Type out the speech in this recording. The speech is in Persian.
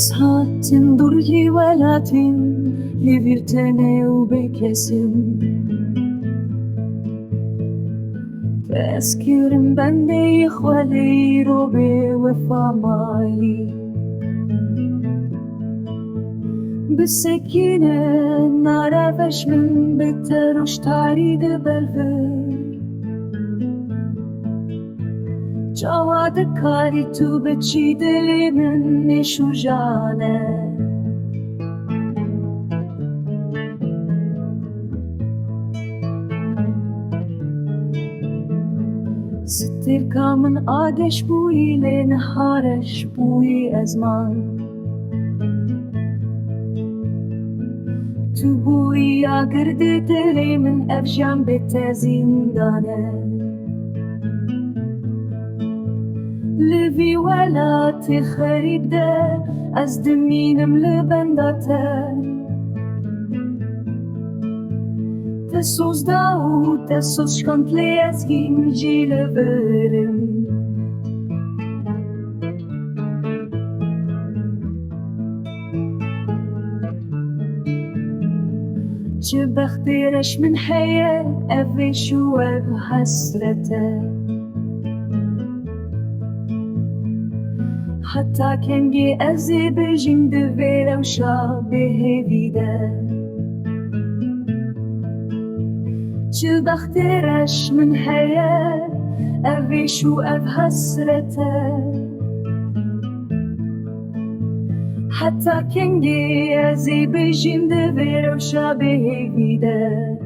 هاتن درگی ولاتن لبرتنه و بکسم تذكرم بندي خولي روبي وفا مالي بالسكينة نعرفش من بتروش تعريد بالفر جواد كاري تو بتشي دلي مني شو جانه ستر كامن آدش بوي لنهارش بوي أزمان تو بوي آگرد دلی من افجام بتزين دانه لفي ولا تخريب ده از دمينم لبنداته تسوز داو تسوز شكنت لي ازگين جيل برم چه بختیرش من حياة افش و حسرته حتى كنجي ازي بجين دفير و شابه ويده چه بختیرش من حياة افش و حسرته حتى كنجي ازي بجين دفير و شابه ويده